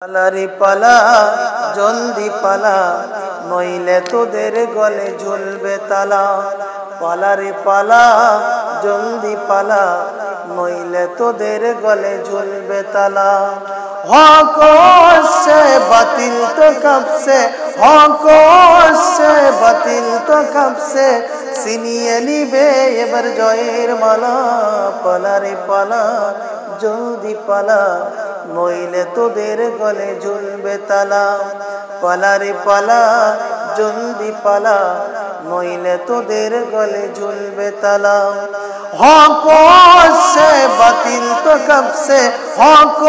পালারে পালা জলদি পালা, নইলে তোদের গলে ঝুলবে তালা। পালারে পালা জলদি পালা, নইলে তোদের গলে ঝুলবে তালা। হক সে বাতিল তো কাঁপছে, হক সে বাতিল তো কাঁপছে, ছিনিয়ে নিবে এবার জয়ের মালা। পালারে পালা জলদি পালা, নইলে তোদের গলে ঝুলবে তালা। পালারে পালা জলদি পালা, নইলে তোদের গলে ঝুলবে তালা। হক সে বাতিল তো কাঁপছে, হক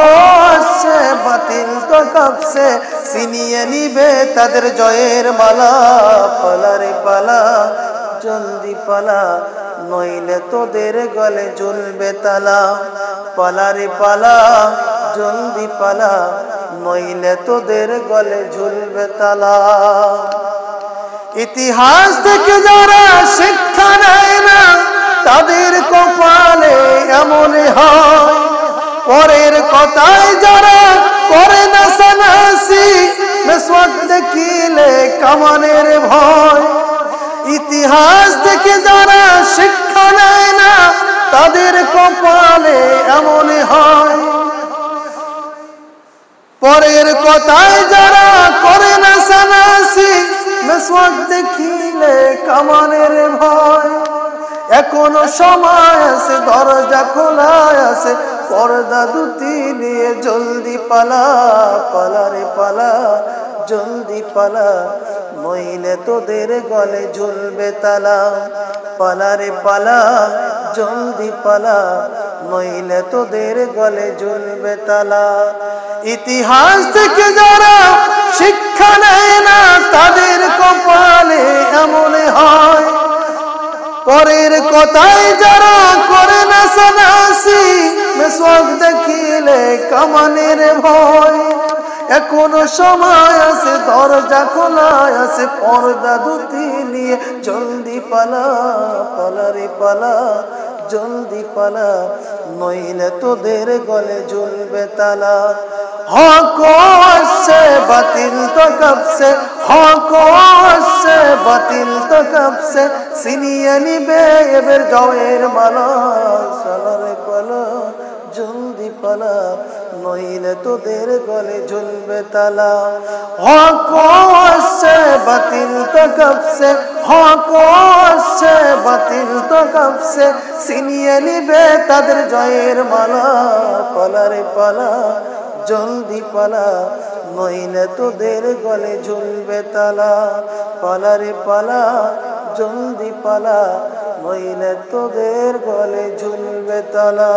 সে বাতিল তো কাঁপছে, ছিনিয়ে নিবে তাদের জয়ের মালা। পালারে পালা জলদি পালা, নইলে তোদের গলে ঝুলবে তালা। পালারে পালা জলদি পালা, নইলে তোদের গলে ঝুলবে তালা। ইতিহাস থেকে যারা শিক্ষা নেয় না, তাদের কপালে এমন হয়। পরের কথায় যারা করে না সানাসি, মেসওয়াক দেখিলে কামানের ভয়। ইতিহাস থেকে যারা শিক্ষা নেয় না, তাদের কপালে এমন হয়। পরের কথায় যারা করে না সানাসি, মেসওয়াক দেখিলে কামানের ভয়। এখনো সময় আছে, দরজা খোলা আছে, পর্দা দুটি নিয়ে জলদি পালা। পালারে পালা জলদি পালা, নইলে তোদের গলে ঝুলবে তালা। পালারে পালা জলদি পালা, নইলে তোদের গলে ঝুলবে তালা। ইতিহাস থেকে যারা শিক্ষা নেয় না, তাদের কপালে এমন হয়। পরের কথায় যারা করে না সানাসি, মেসওয়াক দেখিলে কামানের ভয়। এখনো সময় আছে, দরজা খোলা আছে, পর্দা দুটি নিয়ে জলদি পালা। পালারে পালা জলদি পালা, নইলে তোদের গলে ঝুলবে তালা। হক সে বাতিল তো কাঁপছে, হক সে বাতিল তো কাঁপছে, ছিনিয়ে নিবে এবার জয়ের মালা। পালারে পালা জলদি পালা, নইলে তোদের গলে ঝুলবে তালা। হক সে বাতিল তো কাঁপছে, হক সে বাতিল তো কাঁপছে, ছিনিয়ে নিবে তাদের জয়ের মালা। পালারে পালা জলদি পালা, নইলে তোদের গলে ঝুলবে তালা। পালারে পালা জলদি পালা, নইলে তোদের গলে ঝুলবে তালা।